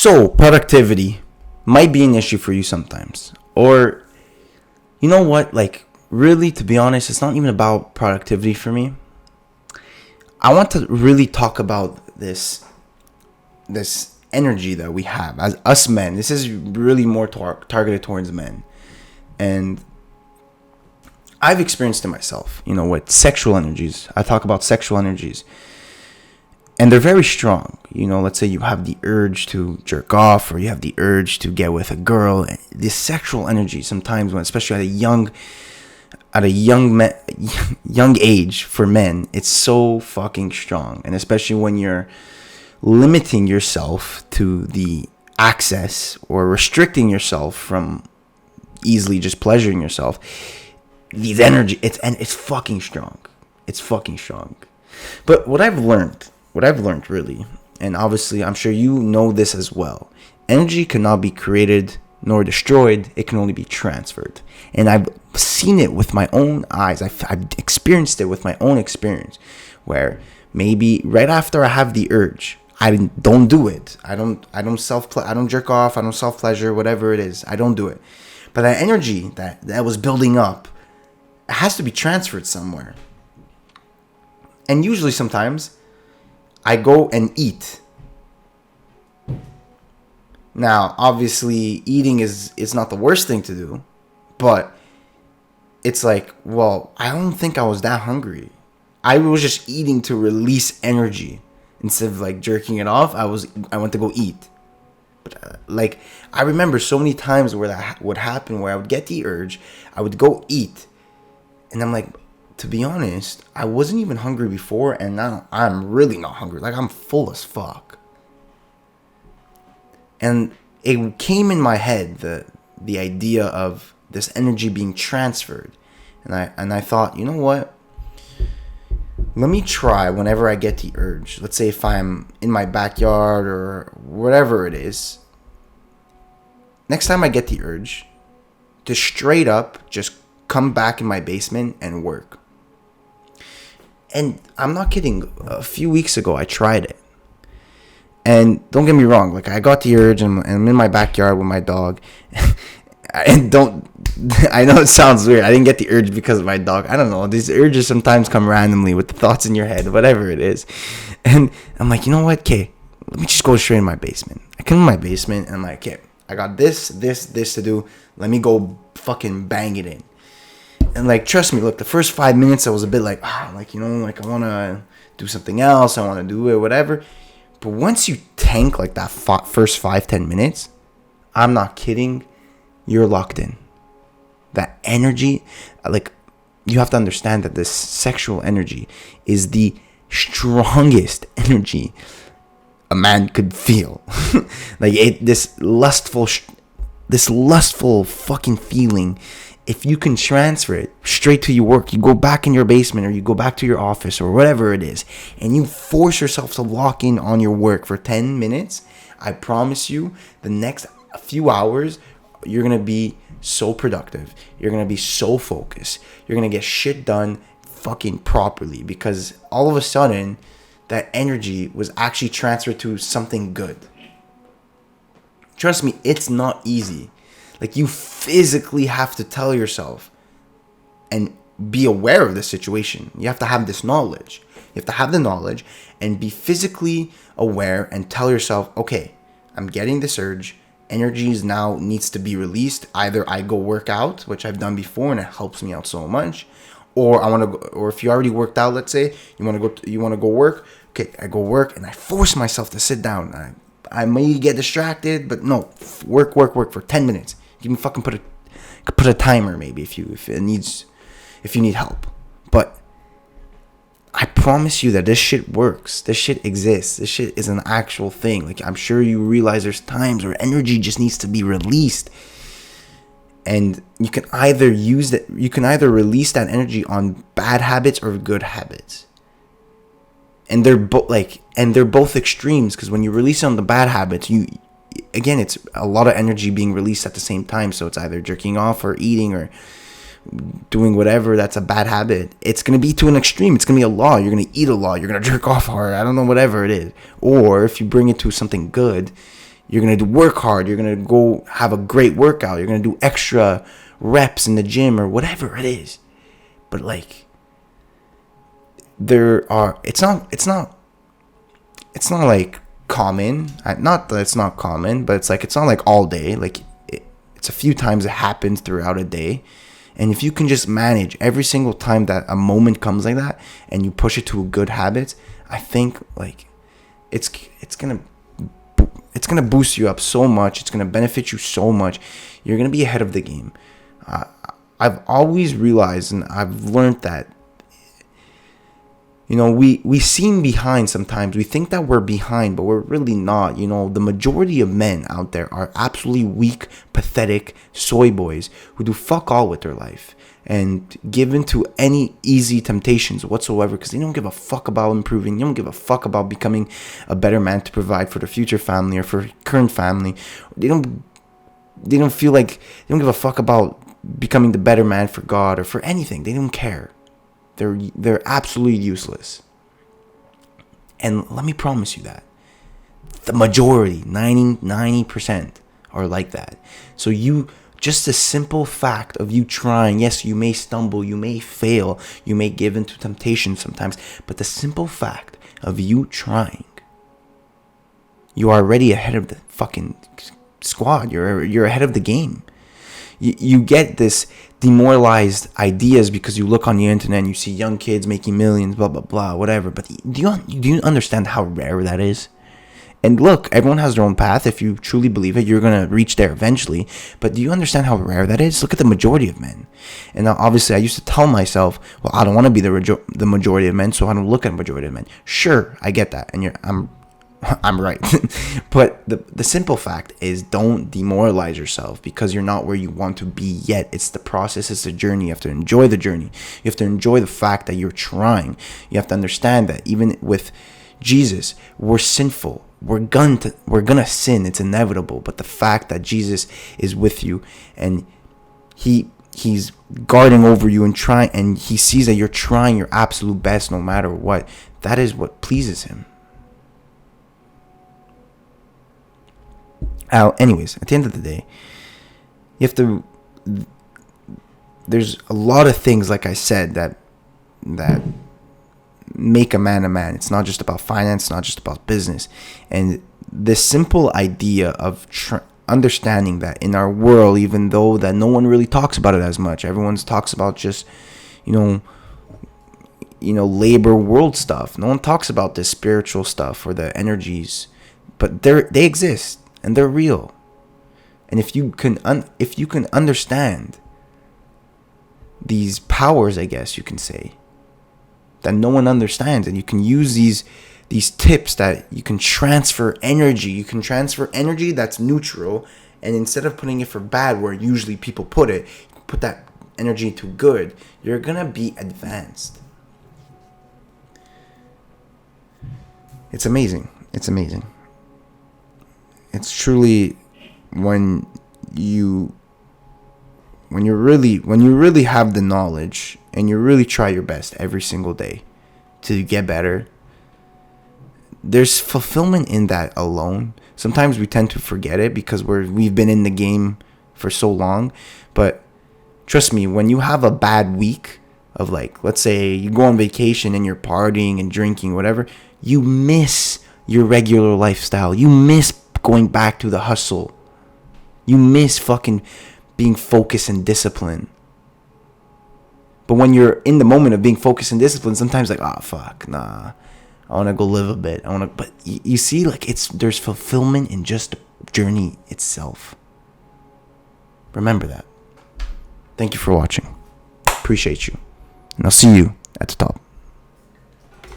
So, productivity might be an issue for you sometimes. Or, you know what? Like, really, to be honest, it's not even about productivity for me. I want to really talk about this energy that we have as us men. This is really more targeted towards men. And I've experienced it myself, with sexual energies. I talk about sexual energies. And they're very strong. Let's say you have the urge to jerk off, or you have the urge to get with a girl. This sexual energy sometimes, especially at a young age for men, it's so fucking strong. And especially when you're limiting yourself to the access or restricting yourself from easily just pleasuring yourself, these energy, it's fucking strong. It's fucking strong. But what I've learned really, and obviously I'm sure you know this as well, energy cannot be created nor destroyed. It can only be transferred. And I've seen it with my own eyes. I've experienced it with my own experience, where maybe right after I have the urge, I don't do it. I don't jerk off. I don't self pleasure, whatever it is. I don't do it. But that energy that was building up, it has to be transferred somewhere. And usually sometimes I go and eat. Now, obviously, eating is not the worst thing to do, but it's like, well, I don't think I was that hungry. I was just eating to release energy instead of like jerking it off. I went to go eat. But I remember so many times where that would happen, where I would get the urge, I would go eat, and I'm like, to be honest, I wasn't even hungry before, and now I'm really not hungry. Like, I'm full as fuck. And it came in my head, the idea of this energy being transferred. And I thought, you know what? Let me try whenever I get the urge. Let's say if I'm in my backyard or whatever it is. Next time I get the urge, to straight up just come back in my basement and work. And I'm not kidding. A few weeks ago, I tried it. And don't get me wrong. Like, I got the urge and I'm in my backyard with my dog. I know it sounds weird. I didn't get the urge because of my dog. I don't know. These urges sometimes come randomly with the thoughts in your head, whatever it is. And I'm like, you know what? Okay, let me just go straight in my basement. I come in my basement and I'm like, okay, I got this to do. Let me go fucking bang it in. And like, trust me, look, the first 5 minutes I was a bit like, I want to do something else. I want to do it, whatever. But once you tank like that first 5-10 minutes, I'm not kidding, you're locked in. That energy, like, you have to understand that this sexual energy is the strongest energy a man could feel. This lustful fucking feeling. If you can transfer it straight to your work, you go back in your basement or you go back to your office or whatever it is, and you force yourself to lock in on your work for 10 minutes, I promise you, the next few hours, you're going to be so productive. You're going to be so focused. You're going to get shit done fucking properly, because all of a sudden, that energy was actually transferred to something good. Trust me, it's not easy. Like, you physically have to tell yourself and be aware of the situation. You have to have this knowledge. You have to have the knowledge and be physically aware and tell yourself, okay, I'm getting this urge. Energy now needs to be released. Either I go work out, which I've done before and it helps me out so much, or I want to go, or if you already worked out, let's say you want to go work. Okay, I go work and I force myself to sit down. I may get distracted, but no, work for 10 minutes. You can fucking put a timer maybe if you need help. But I promise you that this shit works. This shit exists. This shit is an actual thing. Like, I'm sure you realize there's times where energy just needs to be released. And you can either release that energy on bad habits or good habits. And they're both extremes, because when you release it on the bad habits, it's a lot of energy being released at the same time. So it's either jerking off or eating or doing whatever that's a bad habit. It's going to be to an extreme. It's going to be a law. You're going to eat a law. You're going to jerk off hard. I don't know, whatever it is. Or if you bring it to something good, You're going to work hard. You're going to go have a great workout. You're going to do extra reps in the gym or whatever it is. But like, it's not like common. Not that it's not common, but it's not like all day. Like, it's a few times it happens throughout a day. And if you can just manage every single time that a moment comes like that and you push it to a good habit, I think like it's gonna boost you up so much. It's gonna benefit you so much. You're gonna be ahead of the game. I've always realized, and I've learned that, you know, we seem behind sometimes. We think that we're behind, but we're really not. You know, the majority of men out there are absolutely weak, pathetic soy boys who do fuck all with their life and give into any easy temptations whatsoever because they don't give a fuck about improving. They don't give a fuck about becoming a better man to provide for their future family or for current family. They don't feel like they don't give a fuck about becoming the better man for God or for anything. They don't care. They're absolutely useless. And let me promise you that the majority, 90% are like that. So just the simple fact of you trying, yes, you may stumble, you may fail, you may give into temptation sometimes, but the simple fact of you trying, you are already ahead of the fucking squad. You're ahead of the game. You get this demoralized ideas because you look on the internet and you see young kids making millions, blah, blah, blah, whatever. But do you understand how rare that is? And look, everyone has their own path. If you truly believe it, you're going to reach there eventually. But do you understand how rare that is? Look at the majority of men. And now, obviously, I used to tell myself, well, I don't want to be the majority of men, so I don't look at the majority of men. Sure, I get that. And I'm right. But the simple fact is, don't demoralize yourself because you're not where you want to be yet. It's the process. It's the journey. You have to enjoy the journey. You have to enjoy the fact that you're trying. You have to understand that even with Jesus, we're sinful. We're gonna sin. It's inevitable. But the fact that Jesus is with you and he's guarding over you and trying, and he sees that you're trying your absolute best no matter what, that is what pleases him. Anyways, at the end of the day, you have to. There's a lot of things, like I said, that make a man a man. It's not just about finance, it's not just about business. And this simple idea of understanding that in our world, even though that no one really talks about it as much, everyone talks about just, labor world stuff. No one talks about the spiritual stuff or the energies, but they exist. And they're real. And if you can understand these powers, I guess you can say, that no one understands, and you can use these tips that you can transfer energy. You can transfer energy that's neutral, and instead of putting it for bad, where usually people put it, put that energy to good. You're gonna be advanced. It's amazing. It's amazing. It's truly when you really have the knowledge and you really try your best every single day to get better. There's fulfillment in that alone. Sometimes we tend to forget it because we've been in the game for so long. But trust me, when you have a bad week of, like, let's say you go on vacation and you're partying and drinking, whatever, you miss your regular lifestyle. You miss going back to the hustle. You miss fucking being focused and disciplined. But when you're in the moment of being focused and disciplined, sometimes like, fuck, nah, I want to go live a bit. But you see, like, there's fulfillment in just the journey itself. Remember that. Thank you for watching. Appreciate you. And I'll see you at the top.